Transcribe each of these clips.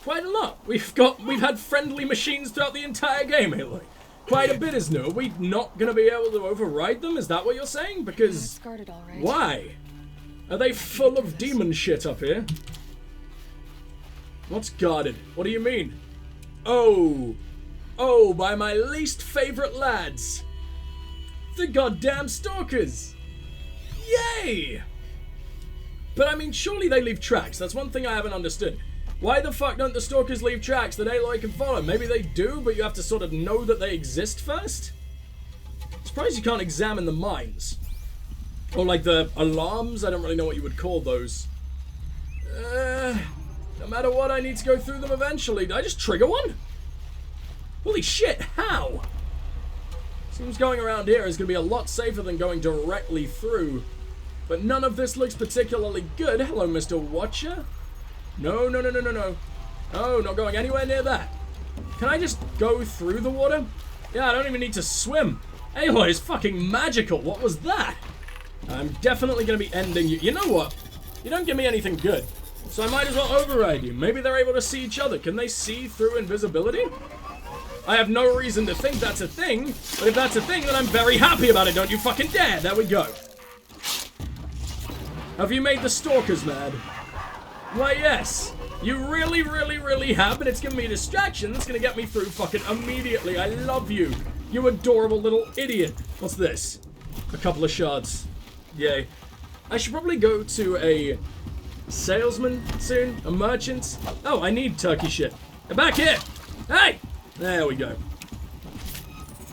Quite a lot. We've had friendly machines throughout the entire game, Aloy. Quite a bit is new. Are we not gonna be able to override them? Is that what you're saying? Because why? Are they full of demon shit up here? What's guarded? What do you mean? Oh, by my least favorite lads. The goddamn stalkers. Yay! But I mean, surely they leave tracks. That's one thing I haven't understood. Why the fuck don't the stalkers leave tracks that Aloy can follow? Maybe they do, but you have to sort of know that they exist first? I'm surprised you can't examine the mines. Or like the alarms? I don't really know what you would call those. No matter what, I need to go through them eventually. Did I just trigger one? Holy shit, how? Seems going around here is going to be a lot safer than going directly through. But none of this looks particularly good. Hello, Mr. Watcher. No. Oh, not going anywhere near that. Can I just go through the water? Yeah, I don't even need to swim. Aloy is fucking magical. What was that? I'm definitely going to be ending you. You know what? You don't give me anything good. So I might as well override you. Maybe they're able to see each other. Can they see through invisibility? I have no reason to think that's a thing. But if that's a thing, then I'm very happy about it. Don't you fucking dare. There we go. Have you made the stalkers mad? Why, yes. You really have, but it's giving me a distraction that's gonna get me through fucking immediately. I love you. You adorable little idiot. What's this? A couple of shards. Yay. I should probably go to a salesman soon. A merchant. Oh, I need turkey shit. Get back here. Hey! There we go.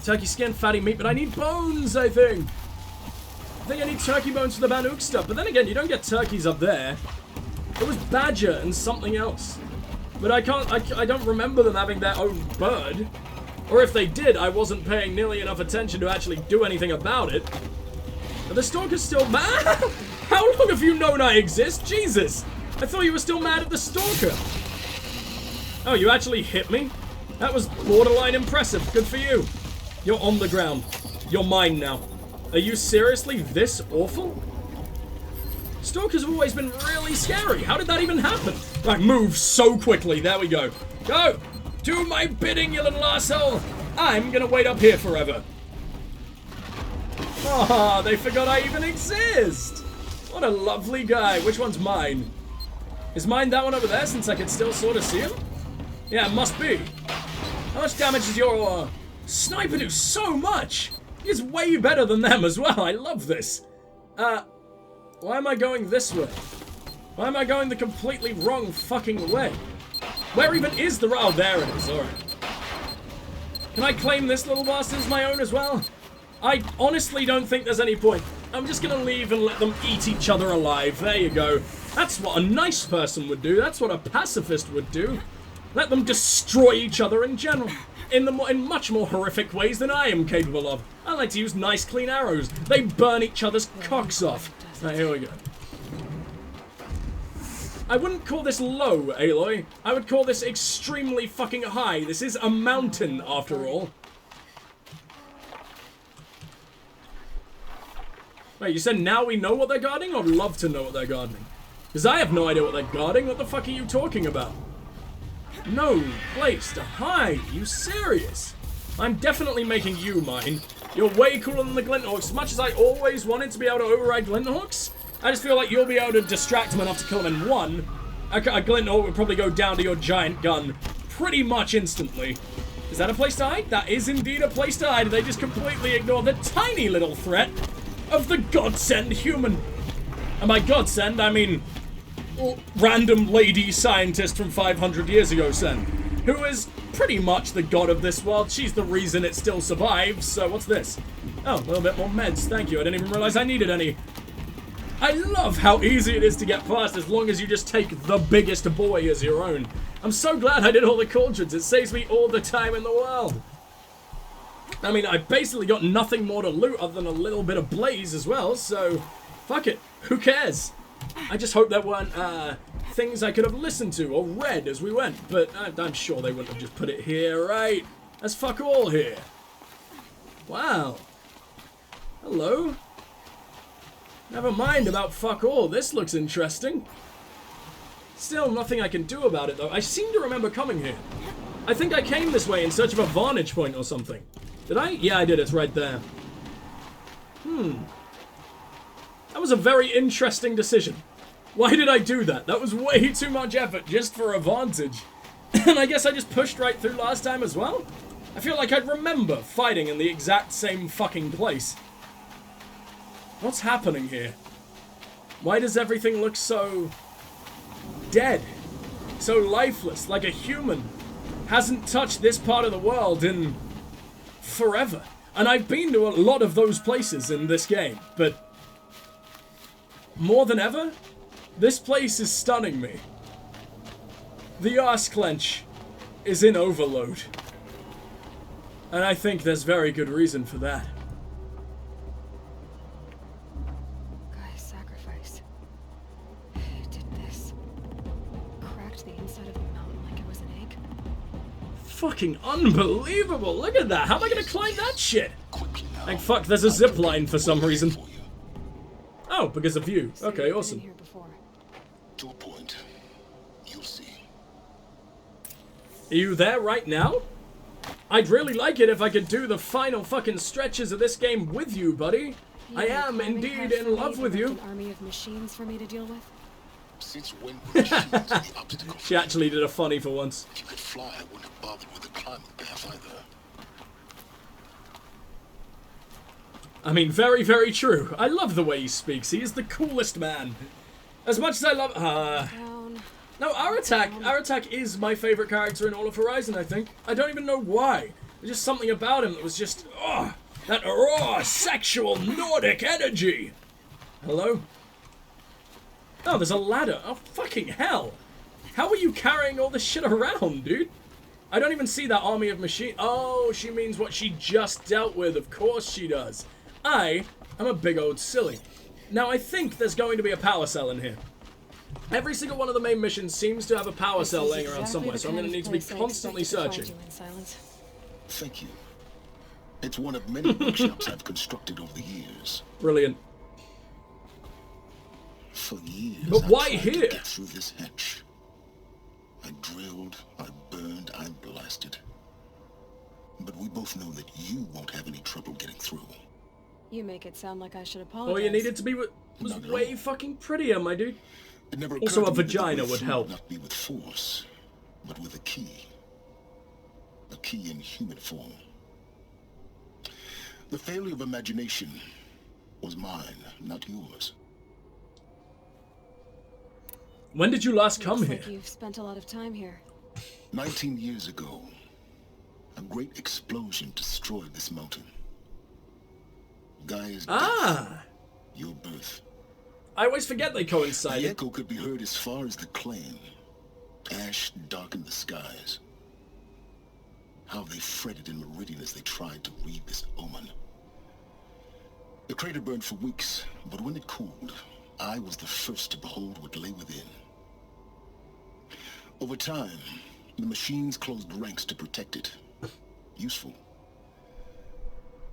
Turkey skin, fatty meat, but I need bones, I think. I think I need turkey bones for the Banuk stuff, but then again, you don't get turkeys up there. It was badger and something else. But I don't remember them having their own bird. Or if they did, I wasn't paying nearly enough attention to actually do anything about it. Are the stalkers still mad? How long have you known I exist? Jesus! I thought you were still mad at the stalker. Oh, you actually hit me? That was borderline impressive. Good for you. You're on the ground. You're mine now. Are you seriously this awful? Stalkers have always been really scary. How did that even happen? Right, move so quickly. There we go. Go! Do my bidding, you little asshole! I'm gonna wait up here forever. Ah, they forgot I even exist! What a lovely guy. Which one's mine? Is mine that one over there, since I can still sort of see him? Yeah, it must be. How much damage does your sniper do? So much! He's way better than them as well. I love this. Why am I going this way? Why am I going the completely wrong fucking way? Where even is the... Oh, there it is. Alright. Can I claim this little bastard as my own as well? I honestly don't think there's any point. I'm just gonna leave and let them eat each other alive. There you go. That's what a nice person would do. That's what a pacifist would do. Let them destroy each other in general. In much more horrific ways than I am capable of. I like to use nice clean arrows. They burn each other's cocks off. Right, here we go. I wouldn't call this low, Aloy. I would call this extremely fucking high. This is a mountain, after all. Wait, you said now we know what they're guarding? I'd love to know what they're guarding. Because I have no idea what they're guarding. What the fuck are you talking about? No place to hide. You serious? I'm definitely making you mine. You're way cooler than the Glinthawks. As much as I always wanted to be able to override Glinthawks, I just feel like you'll be able to distract them enough to kill them in one. A Glinthawk would probably go down to your giant gun pretty much instantly. Is that a place to hide? That is indeed a place to hide. They just completely ignore the tiny little threat of the godsend human. And by godsend, I mean random lady scientist from 500 years ago send, who is pretty much the god of this world. She's the reason it still survives. So what's this? Oh, a little bit more meds. Thank you. I didn't even realize I needed any. I love how easy it is to get past as long as you just take the biggest boy as your own. I'm so glad I did all the cauldrons. It saves me all the time in the world. I mean, I basically got nothing more to loot other than a little bit of blaze as well, so fuck it. Who cares? I just hope there weren't things I could have listened to or read as we went, but I'm sure they wouldn't have just put it here, right? That's fuck all here. Wow. Hello. Never mind about fuck all. This looks interesting. Still, nothing I can do about it, though. I seem to remember coming here. I think I came this way in search of a vantage point or something. Did I? Yeah, I did. It's right there. That was a very interesting decision. Why did I do that? That was way too much effort just for a vantage. And I guess I just pushed right through last time as well? I feel like I'd remember fighting in the exact same fucking place. What's happening here? Why does everything look so dead? So lifeless, like a human hasn't touched this part of the world in forever. And I've been to a lot of those places in this game, but more than ever, this place is stunning me. The arse clench is in overload. And I think there's very good reason for that. Guy's sacrifice. It did this. Cracked the inside of the mountain like it was an egg. Fucking unbelievable! Look at that! How am I gonna climb that shit? Like, fuck, there's a zip line for some reason. Oh, because of you. Okay, awesome. To a point. You'll see. Are you there right now? I'd really like it if I could do the final fucking stretches of this game with you, buddy. I am indeed in love with you. An army of machines for me to deal with. Since when were machines the obstacle? She actually did a funny for once. If you could fly, I wouldn't have bothered with the climbing path either. I mean, very, very true. I love the way he speaks. He is the coolest man. As much as I love... No, Aratak is my favorite character in all of Horizon, I think. I don't even know why. There's just something about him that was just... Oh, that raw, sexual, Nordic energy. Hello? Oh, there's a ladder. Oh, fucking hell. How are you carrying all this shit around, dude? I don't even see that army of machines. Oh, she means what she just dealt with. Of course she does. I am a big old silly. Now, I think there's going to be a power cell in here. Every single one of the main missions seems to have a power cell laying around somewhere, so I'm going to need to be constantly searching. Thank you. It's one of many workshops I've constructed over the years. Brilliant. For years, but why I tried here? to get through this hatch. I drilled, I burned, I blasted. But we both know that you won't have any trouble getting through. You make it sound like I should apologize. All you needed to be was way fucking prettier, my dude. It never Also, a occurred to me that vagina the way would through help. Not be with force, but with a key. A key in human form. The failure of imagination was mine, not yours. When did you last come here? Looks like you've spent a lot of time here. 19 years ago, a great explosion destroyed this mountain. Gaia's death, your birth. I always forget they coincided. The echo could be heard as far as the claim. Ash darkened the skies. How they fretted in Meridian as they tried to read this omen. The crater burned for weeks, but when it cooled, I was the first to behold what lay within. Over time, the machines closed ranks to protect it. Useful.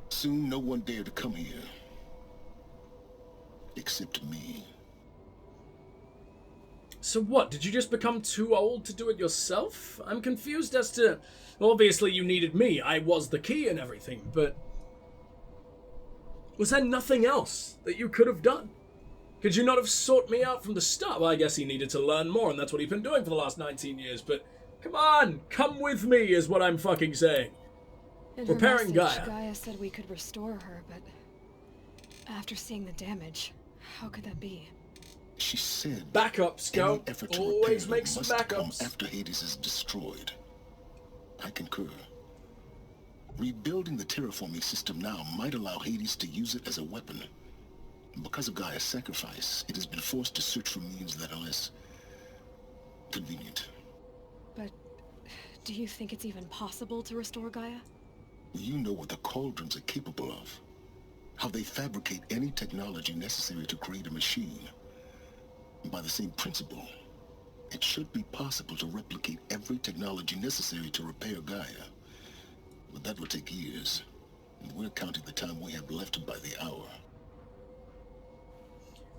Soon, no one dared to come here. Except me. So what, did you just become too old to do it yourself? I'm confused as to... Well, obviously you needed me, I was the key and everything, but... Was there nothing else that you could have done? Could you not have sought me out from the start? Well, I guess he needed to learn more, and that's what he's been doing for the last 19 years, but... Come on, come with me is what I'm fucking saying. In Repairing her message, Gaia. Gaia said we could restore her, but... After seeing the damage, how could that be? She said... Backups, go. Any effort to Always repair make some must come backups. after Hades is destroyed. I concur. Rebuilding the terraforming system now might allow Hades to use it as a weapon. Because of Gaia's sacrifice, it has been forced to search for means that are less... convenient. But do you think it's even possible to restore Gaia? You know what the cauldrons are capable of. How they fabricate any technology necessary to create a machine. By the same principle, it should be possible to replicate every technology necessary to repair Gaia. But that will take years, and we're counting the time we have left by the hour.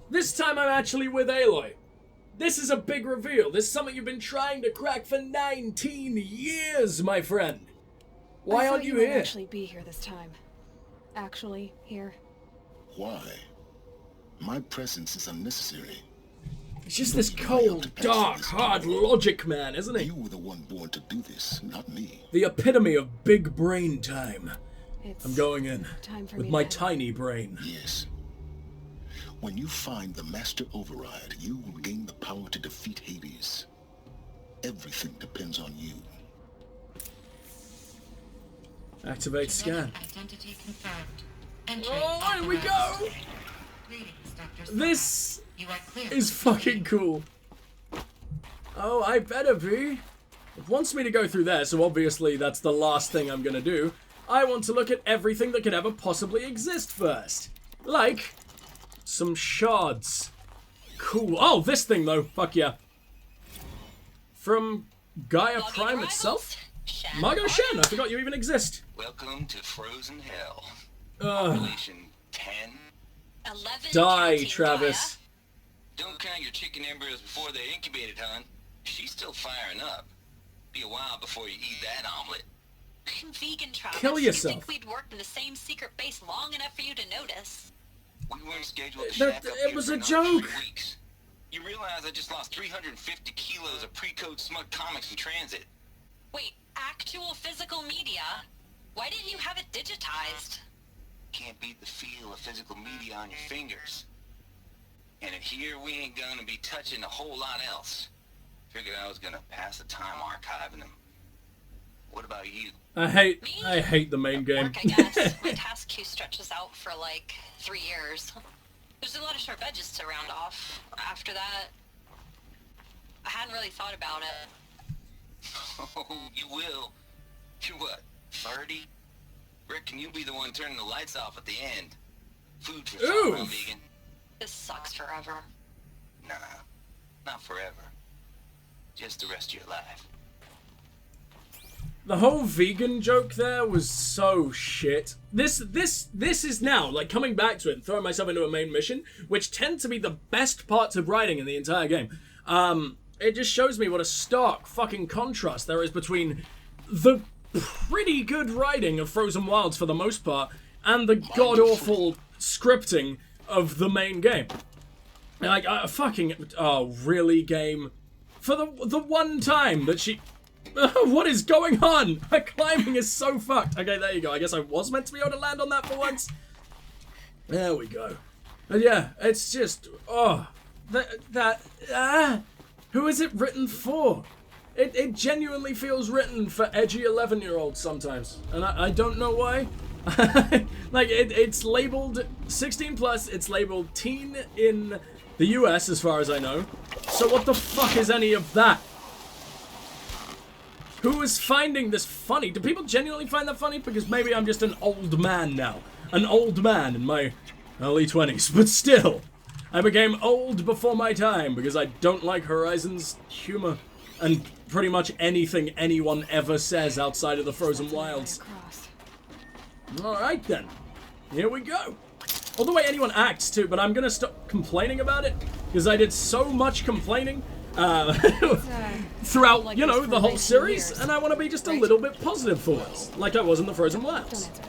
This time I'm actually with Aloy. This is a big reveal. This is something you've been trying to crack for 19 years, my friend. Why aren't you might here? Actually, be here this time. Actually, here. Why? My presence is unnecessary. It's just this cold, dark, hard logic man, isn't he? You were the one born to do this, not me. The epitome of big brain time. It's I'm going in time for with me my to head. tiny brain. Yes. When you find the Master Override, you will gain the power to defeat Hades. Everything depends on you. Activate scan. Identity confirmed. Entry Oh, here we go! authorized. Greetings, Dr. This You are clear. is fucking cool. Oh, I better be. It wants me to go through there, so obviously that's the last thing I'm gonna do. I want to look at everything that could ever possibly exist first. Like some shards. Cool. Oh, this thing though. Fuck yeah. From Gaia Prime itself? Margot Shen, I forgot you even exist. Welcome to Frozen Hell. Ugh. Population 10. 11 Die, counting Travis. Don't count your chicken embryos before they're incubated, hon. She's still firing up. Be a while before you eat that omelet. I'm vegan, Travis. Kill yourself. You think we'd worked in the same secret base long enough for you to notice? We weren't scheduled to That- shack up it here was for a another joke. 3 weeks. You realize I just lost 350 kilos of pre-code smug comics in transit. Wait, actual physical media? Why didn't you have it digitized? Can't beat the feel of physical media on your fingers. And in here, we ain't gonna be touching a whole lot else. Figured I was gonna pass the time archiving them. What about you? I hate the main game. Work, I guess. My task queue stretches out for like 3 years. There's a lot of sharp edges to round off. After that, I hadn't really thought about it. Oh, you will. You're what, 30? Reckon you'll be the one turning the lights off at the end. Food for Ooh. thought, huh, vegan? This sucks forever. Nah, not forever. Just the rest of your life. The whole vegan joke there was so shit. This is now, like, coming back to it and throwing myself into a main mission, which tend to be the best parts of writing in the entire game. It just shows me what a stark fucking contrast there is between the pretty good writing of Frozen Wilds for the most part, and the god-awful scripting of the main game. Like, oh, really, game? For the one time that she... what is going on? Her climbing is so fucked. Okay, there you go. I guess I was meant to be able to land on that for once. There we go. And yeah, it's just... oh... who is it written for? It genuinely feels written for edgy 11-year-olds sometimes. And I don't know why. Like, it's labeled 16 plus, it's labeled teen in the US as far as I know. So what the fuck is any of that? Who is finding this funny? Do people genuinely find that funny? Because maybe I'm just an old man now. An old man in my early 20s. But still, I became old before my time because I don't like Horizon's humor. And pretty much anything anyone ever says outside of the Frozen Wilds. Cross. Alright then. Here we go. All the way anyone acts too, but I'm gonna stop complaining about it. Because I did so much complaining. Throughout, like you know, this the for whole 19 series, years, and I want to be just a right? little bit positive for once, like I was in the Frozen Don't Wilds. answer.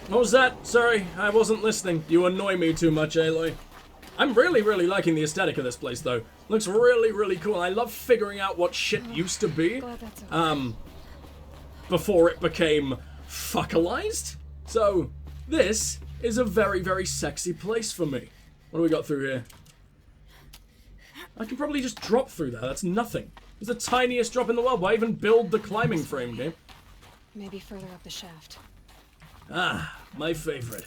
What was that? Sorry, I wasn't listening. You annoy me too much, Aloy. I'm really, really liking the aesthetic of this place, though. Looks really, really cool. I love figuring out what shit used to be, Glad that's okay. before it became fuckalized. So, this is a very, very sexy place for me. What do we got through here? I can probably just drop through there. That's nothing. It's the tiniest drop in the world. Why even build the climbing frame game? Maybe further up the shaft. Ah, my favorite.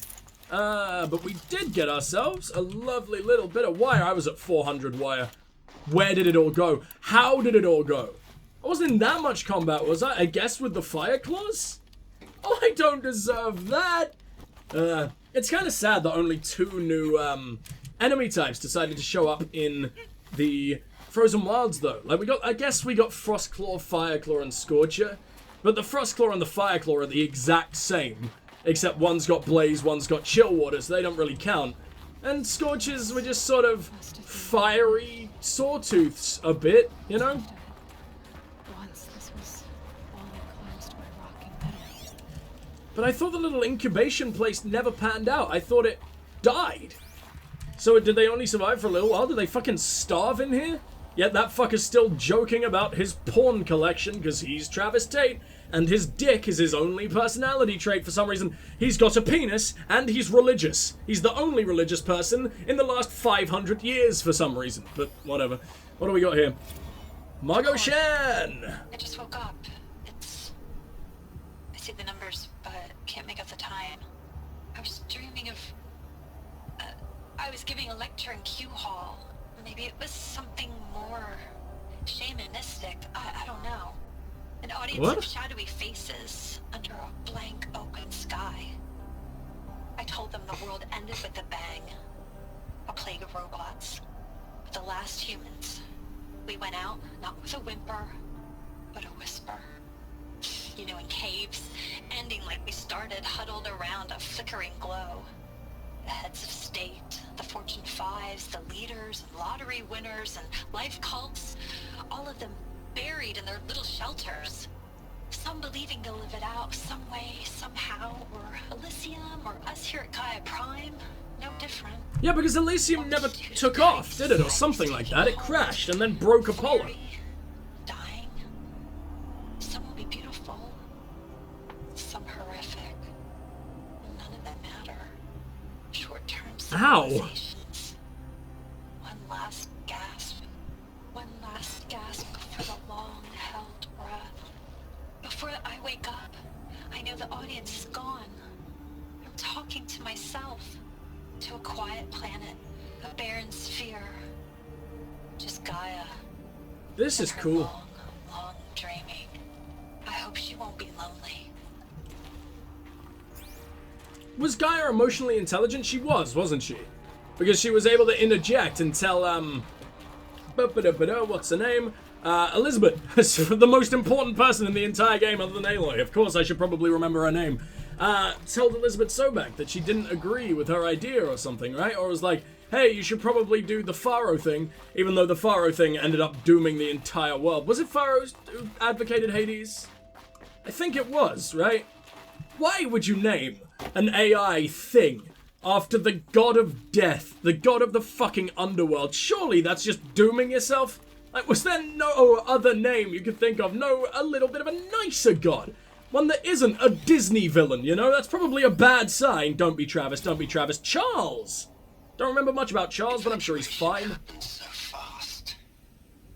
But we did get ourselves a lovely little bit of wire. I was at 400 wire. Where did it all go? How did it all go? I wasn't in that much combat, was I? I guess with the fire claws? Oh, I don't deserve that. It's kind of sad that only 2 new, enemy types decided to show up in the Frozen Wilds, though. Like, I guess we got Frostclaw, Fireclaw, and Scorcher. But the Frostclaw and the Fireclaw are the exact same. Except one's got Blaze, one's got Chill Water, so they don't really count. And Scorches were just sort of fiery sawtooths a bit, you know? Once this was all enclosed by rock and metal. But I thought the little incubation place never panned out. I thought it died. So did they only survive for a little while? Did they fucking starve in here? Yet that fucker's still joking about his porn collection because he's Travis Tate. And his dick is his only personality trait for some reason. He's got a penis, and he's religious. He's the only religious person in the last 500 years for some reason. But whatever. What do we got here? Margot Shan! I just woke up. I see the numbers, but can't make out the time. I was dreaming of... I was giving a lecture in Q Hall. Maybe it was something more shamanistic. I don't know. An audience of shadowy faces under a blank open sky. I told them the world ended with a bang. A plague of robots. The last humans. We went out, not with a whimper, but a whisper. You know, in caves, ending like we started, huddled around a flickering glow. The heads of state, the Fortune 5s, the leaders, and lottery winners, and life cults, all of them buried in their little shelters. Some believing they'll live it out some way, somehow, or Elysium, or us here at Gaia Prime, no different. Yeah, because Elysium never took off, did it? Or something like that. It crashed and then broke Apollo. Dying. Some will be beautiful. Some horrific. None of them matter. Short-term civilizations. One last gasp. One last gasp for the long-held breath. Before I wake up, I know the audience is gone. I'm talking to myself. To a quiet planet. A barren sphere. Just Gaia. This is cool. Long, long dreaming. I hope she won't be lonely. Was Gaia emotionally intelligent? She was, wasn't she? Because she was able to interject and tell, what's her name? Elizabeth, the most important person in the entire game other than Aloy. Of course, I should probably remember her name. Told Elizabeth Sobek that she didn't agree with her idea or something, right? Or was like, hey, you should probably do the Pharaoh thing, even though the Pharaoh thing ended up dooming the entire world. Was it Pharaoh who advocated Hades? I think it was, right? Why would you name an AI thing after the god of death, the god of the fucking underworld? Surely that's just dooming yourself? Like, was there no other name you could think of? No, a little bit of a nicer god? One that isn't a Disney villain, you know? That's probably a bad sign. Don't be Travis, don't be Travis. Charles! Don't remember much about Charles, but I'm sure he's fine. So fast.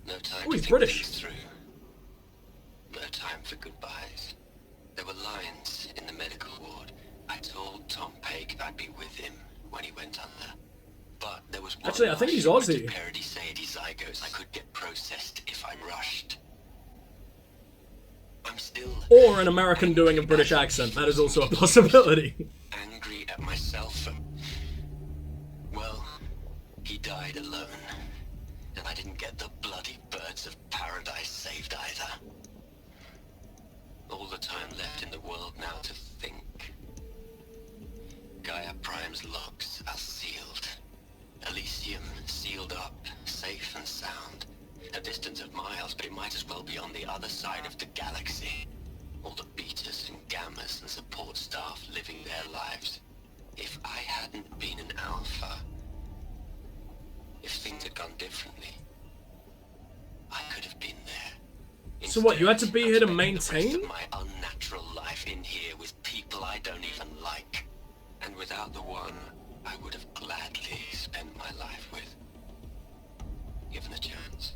No time Oh, he's to think British. things through. No time for goodbyes. There were lines in the medical ward. I told Tom Peg I'd be with him when he went under. But there was one Actually, I think he's last Aussie. parody Sadie zygotes I could get processed if I'm rushed. I'm still Or an American doing a British accent. That is also a possibility. angry at myself for... Well, he died alone. And I didn't get the bloody birds of paradise saved either. All the time left in the world now to think. Gaia Prime's logs are sealed. Elysium sealed up, safe and sound. A distance of miles, but it might as well be on the other side of the galaxy. All the betas and gammas and support staff living their lives. If I hadn't been an alpha, if things had gone differently, I could have been there. So what, you had to be here to Instead, I've spent the rest maintain? of my unnatural life in here with people I don't even like. And without the one I would have gladly spent my life with. Given a chance.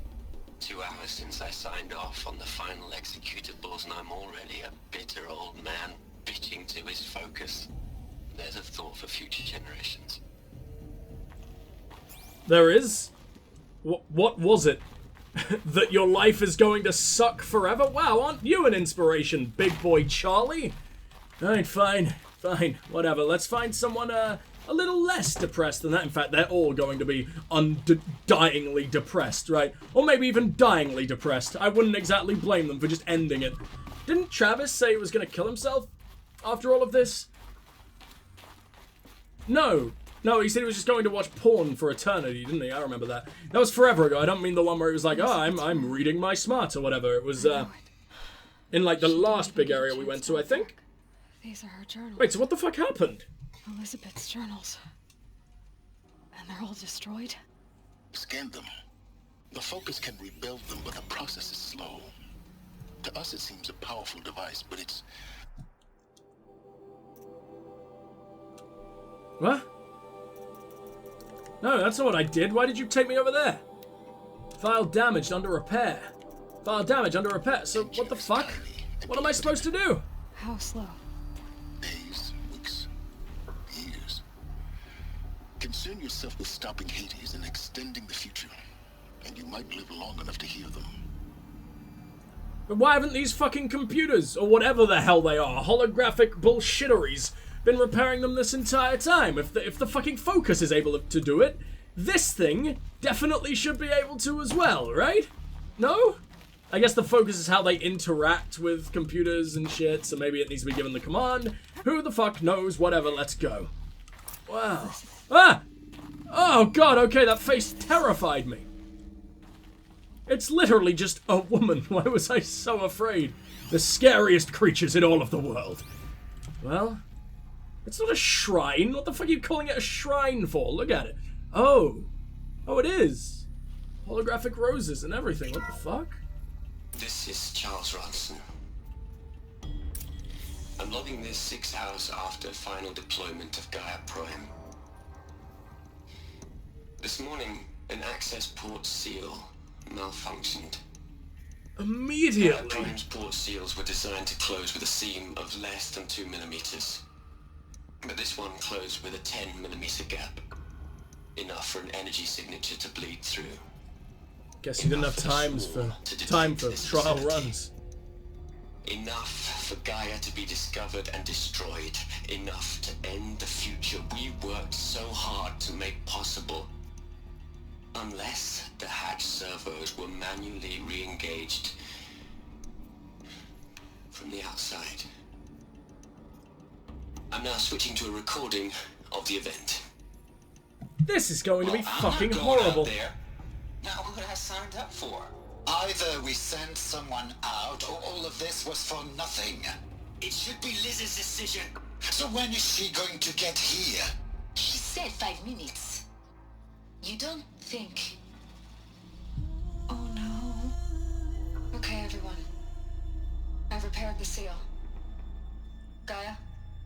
2 hours since I signed off on the final executables, and I'm already a bitter old man bitching to his focus. There's a thought for future generations. There is? What was it? That your life is going to suck forever? Wow, aren't you an inspiration, big boy Charlie? Alright, fine, whatever. Let's find someone a little less depressed than that. In fact, they're all going to be undyingly depressed, right? Or maybe even dyingly depressed. I wouldn't exactly blame them for just ending it. Didn't Travis say he was going to kill himself after all of this? No, No, he said he was just going to watch porn for eternity, didn't he? I remember that. That was forever ago. I don't mean the one where it was like, oh, I'm reading my smarts or whatever. It was, in, like, the last big area we went to, I think. These are her journals. Wait, so what the fuck happened? Elizabeth's journals. And they're all destroyed? Scan them. The Focus can rebuild them, but the process is slow. To us, it seems a powerful device, but it's... What? No, that's not what I did. Why did you take me over there? File damaged, under repair. File damage, under repair. So, what the fuck? What am I supposed to do? How slow? Days, weeks, years. Concern yourself with stopping Hades and extending the future, and you might live long enough to hear them. But why haven't these fucking computers, or whatever the hell they are, holographic bullshitteries, been repairing them this entire time? If the fucking Focus is able to do it, this thing definitely should be able to as well, right? No? I guess the Focus is how they interact with computers and shit, so maybe it needs to be given the command. Who the fuck knows? Whatever, let's go. Wow. Ah! Oh god, okay, that face terrified me. It's literally just a woman. Why was I so afraid? The scariest creatures in all of the world. Well, it's not a shrine. What the fuck are you calling it a shrine for? Look at it. Oh. Oh, it is. Holographic roses and everything. What the fuck? This is Charles Ronson. I'm logging this 6 hours after final deployment of Gaia Prime. This morning, an access port seal malfunctioned. Immediately. Gaia Prime's port seals were designed to close with a seam of less than 2 millimeters. But this one closed with a 10 millimeter gap. Enough for an energy signature to bleed through. Guess you didn't have time for trial runs. Enough for Gaia to be discovered and destroyed. Enough to end the future we worked so hard to make possible. Unless the hatch servos were manually re-engaged from the outside. I'm now switching to a recording of the event. This is going to be fucking horrible. Now what I signed up for? Either we send someone out, or all of this was for nothing. It should be Liz's decision. So when is she going to get here? She said 5 minutes. You don't think... Oh no. Okay, everyone. I've repaired the seal. Gaia?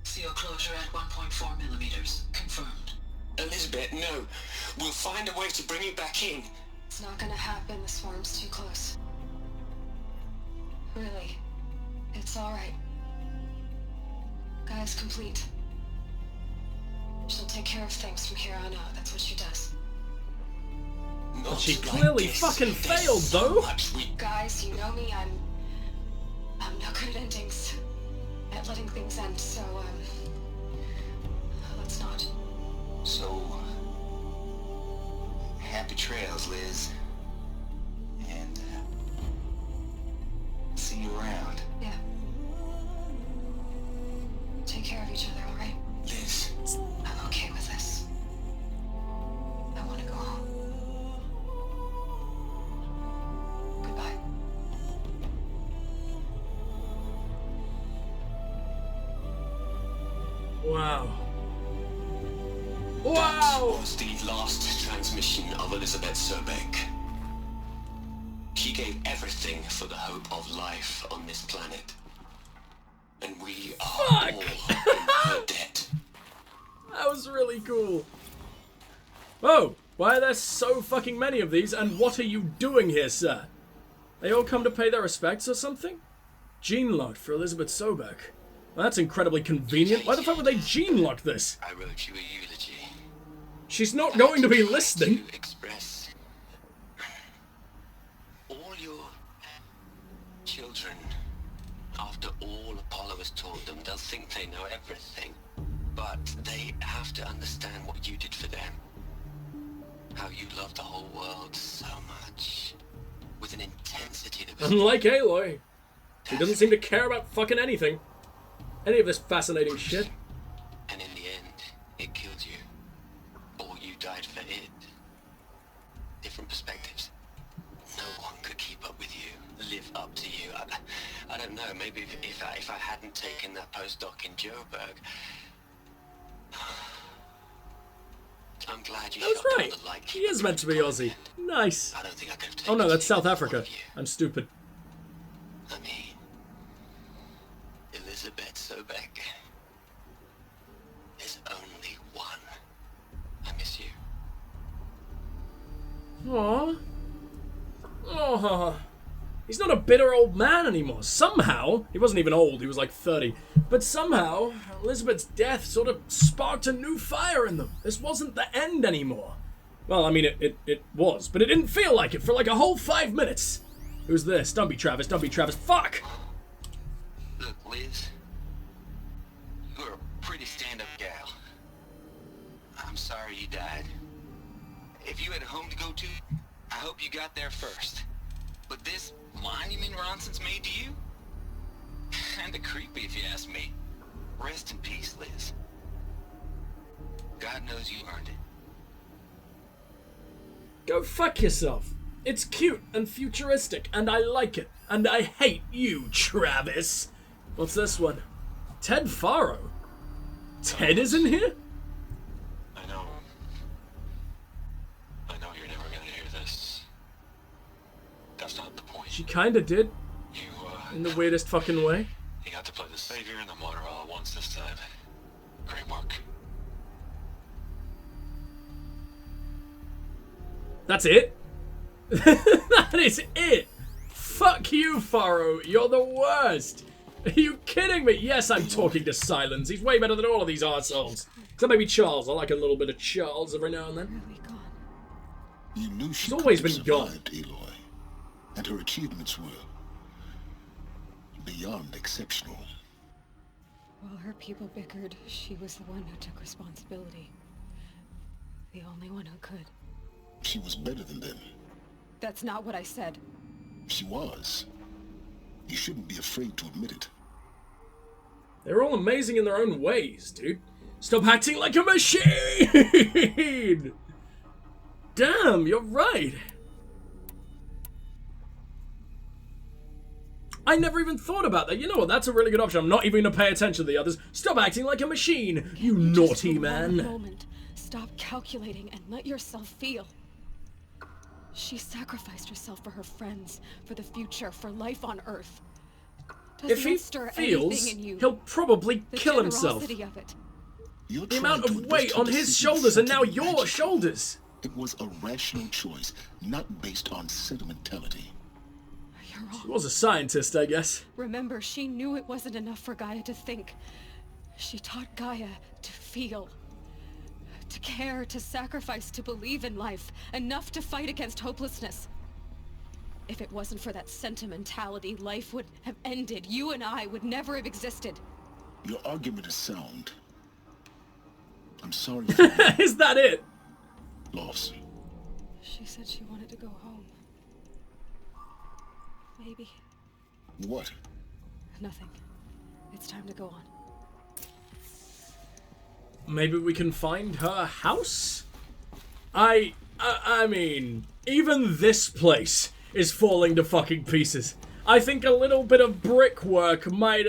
Seal closure at 1.4 millimeters. Confirmed. Elizabeth, no. We'll find a way to bring you back in. It's not gonna happen. The swarm's too close. Really. It's alright. Gaia's complete. She'll take care of things from here on out. That's what she does. But she clearly fucking failed, though. Guys, you know me. I'm no good at endings. At letting things end, so, let's not. So, happy trails, Liz. And, see you around. Yeah. Take care of each other, alright? Liz. I'm okay with this. I want to go home. Goodbye. Wow. That Wow! was the last transmission of Elizabeth Sobek. She gave everything for the hope of life on this planet. And we are all in her debt. That was really cool. Whoa! Why are there so fucking many of these, and what are you doing here, sir? They all come to pay their respects or something? Gene locked for Elizabeth Sobek. Well, that's incredibly convenient. Why the fuck would they gene lock this? I wrote you a eulogy. She's not going to be listening. To express all your children. After all Apollo has taught them, they'll think they know everything. But they have to understand what you did for them. How you loved the whole world so much. With an intensity that was... Unlike Aloy. He doesn't seem to care about fucking anything. Any of this fascinating shit. And in the end, it killed you. I don't know, maybe if I hadn't taken that postdoc in Joburg. I'm glad you That's shot right. down the light. He is meant to be Aussie. Nice. I don't think I could have Oh taken no, that's it South from Africa. all of you. I'm stupid. I mean, Elizabeth Sobek. There's only one. I miss you. Aww. Oh, he's not a bitter old man anymore. Somehow, he wasn't even old, he was like 30. But somehow, Elizabeth's death sort of sparked a new fire in them. This wasn't the end anymore. Well, I mean, it was, but it didn't feel like it for like a whole 5 minutes. Who's this? Don't be Travis, don't be Travis. Fuck! Look, Liz, you're a pretty stand-up gal. I'm sorry you died. If you had a home to go to, I hope you got there first. But this monument Ronson's made to you? Kinda creepy if you ask me. Rest in peace, Liz. God knows you earned it. Go fuck yourself. It's cute and futuristic, and I like it. And I hate you, Travis. What's this one? Ted Faro. Ted is in here? I know you're never gonna hear this. That's not the point. She kinda did, You, in the weirdest fucking way. you got to play the savior and the martyr all at once this time. Great work. That's it? That is it! Fuck you, Faro. You're the worst. Are you kidding me? Yes, I'm talking to Silence. He's way better than all of these arseholes. Except maybe Charles. I like a little bit of Charles every now and then. Really gone. You knew she She's always could have been gone. survived, Aloy, and her achievements were beyond exceptional. While her people bickered, she was the one who took responsibility. The only one who could. She was better than them. That's not what I said. She was. You shouldn't be afraid to admit it. They're all amazing in their own ways, dude. Stop acting like a machine! Damn, you're right. I never even thought about that. You know what? That's a really good option. I'm not even going to pay attention to the others. Stop acting like a machine, you naughty Just for man. one moment, stop calculating and let yourself feel. She sacrificed herself for her friends, for the future, for life on Earth. Doesn't If he it stir feels, anything in you? he'll probably The kill himself. generosity of it. You're The trying amount to of invest weight her on his decision shoulders and now something your magical. shoulders. It was a rational choice, not based on sentimentality. You're He wrong. was a scientist, I guess. Remember, she knew it wasn't enough for Gaia to think. She taught Gaia to feel. To care, to sacrifice, to believe in life. Enough to fight against hopelessness. If it wasn't for that sentimentality, life would have ended. You and I would never have existed. Your argument is sound. I'm sorry for your Is that it? loss. She said she wanted to go home. Maybe. What? Nothing. It's time to go on. Maybe we can find her house? I mean, even this place is falling to fucking pieces. I think a little bit of brickwork might,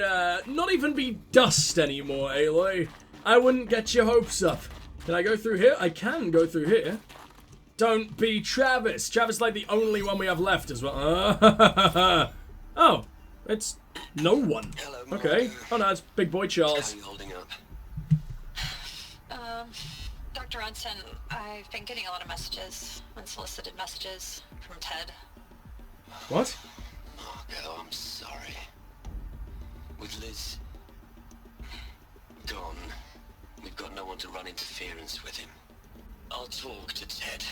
not even be dust anymore, Aloy. I wouldn't get your hopes up. Can I go through here? I can go through here. Don't be Travis. Travis is like the only one we have left as well. Oh, it's no one. Hello, Okay. Marco. Oh no, it's big boy How Charles. are you holding up? Dr. Ronson, I've been getting a lot of messages, unsolicited messages from Ted. What? Marco, I'm sorry. With Liz gone, we've got no one to run interference with him. I'll talk to Ted.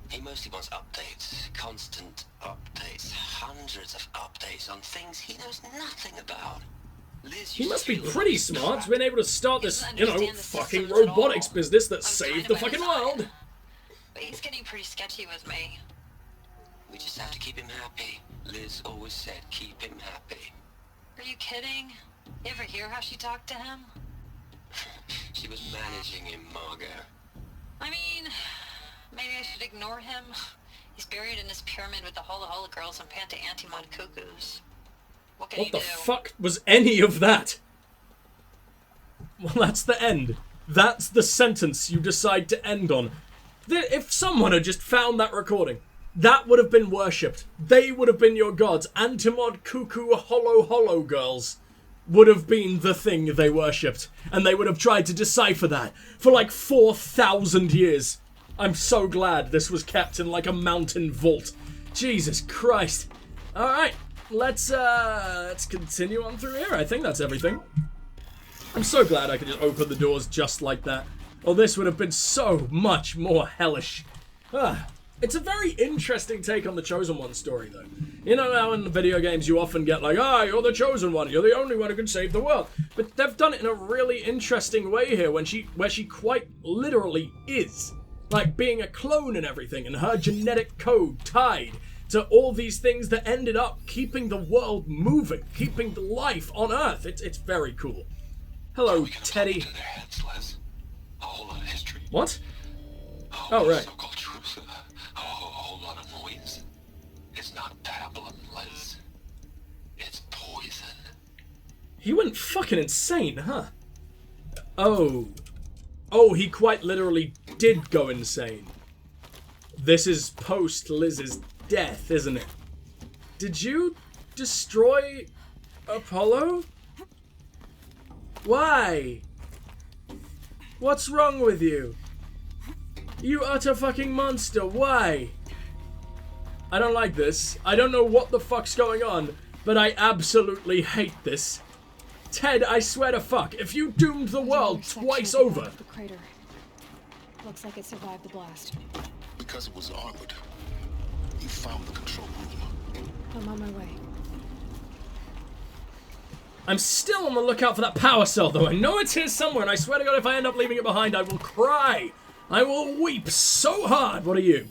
He mostly wants updates, constant updates, hundreds of updates on things he knows nothing about. Liz He used must to be feel pretty like smart to crap. be able to start this, Doesn't you know, understand the fucking systems at robotics all. business that I'm saved kind the of fucking inside. world. But he's getting pretty sketchy with me. We just have to keep him happy. Liz always said keep him happy. Are you kidding? You ever hear how she talked to him? She was managing him, Margot. I mean, maybe I should ignore him. He's buried in his pyramid with the Hola Hola girls and Panta Antimon cuckoos. What can What you the do? fuck was any of that? Well, that's the end. That's the sentence you decide to end on. If someone had just found that recording, that would have been worshipped. They would have been your gods. Antimod, Cuckoo, Hollow girls would have been the thing they worshipped. And they would have tried to decipher that for like 4,000 years. I'm so glad this was kept in like a mountain vault. Jesus Christ. Alright, let's continue on through here. I think that's everything. I'm so glad I could just open the doors just like that. Or this would have been so much more hellish. It's a very interesting take on the Chosen One story, though. You know how in the video games you often get like, you're the Chosen One, you're the only one who can save the world. But they've done it in a really interesting way here, where she quite literally is. Like being a clone and everything, and her genetic code tied to all these things that ended up keeping the world moving, keeping the life on Earth. It's very cool. Hello, Teddy. To their heads, Les. A whole lot of history. What? Oh, right. So-called truth. A whole lot of noise. It's not pablum, Les. It's poison. He went fucking insane, huh? Oh, he quite literally did go insane. This is post Liz's death, isn't it? Did you destroy Apollo? Why? What's wrong with you? You utter fucking monster, why? I don't like this. I don't know what the fuck's going on, but I absolutely hate this. Ted, I swear to fuck, if you doomed the world twice over... The crater. Looks like it survived the blast. Because it was armored. You found the control room. I'm on my way. I'm still on the lookout for that power cell, though. I know it's here somewhere, and I swear to God, if I end up leaving it behind, I will cry. I will weep so hard. What are you?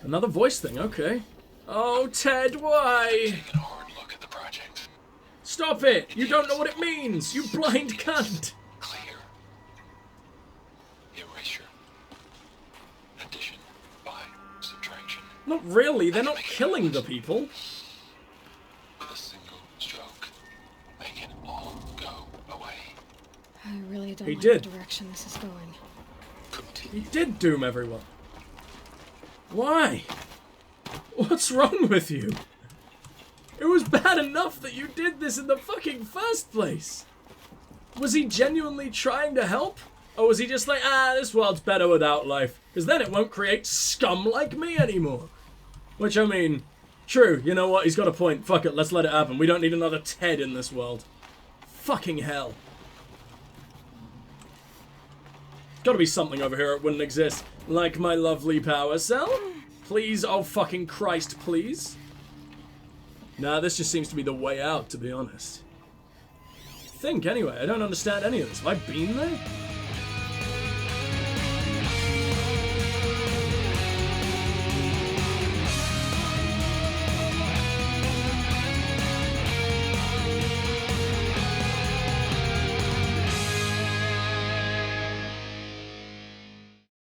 Another voice thing, okay. Oh, Ted, why? Taking a hard look at the project. Stop it! You don't know what it means, you blind cunt! Clear. Erasure. Addition by subtraction. Not really, they're not killing the people. With a single stroke, make it all go away. I really don't He like did. the direction this is going. He did doom everyone. Why? What's wrong with you? It was bad enough that you did this in the fucking first place. Was he genuinely trying to help? Or was he just like, this world's better without life, because then it won't create scum like me anymore? Which, I mean, true, you know what, he's got a point. Fuck it, let's let it happen. We don't need another Ted in this world. Fucking hell. Gotta be something over here that wouldn't exist. Like my lovely power cell? Please, oh fucking Christ, please. Nah, this just seems to be the way out, to be honest. Think, anyway. I don't understand any of this. Have I been there?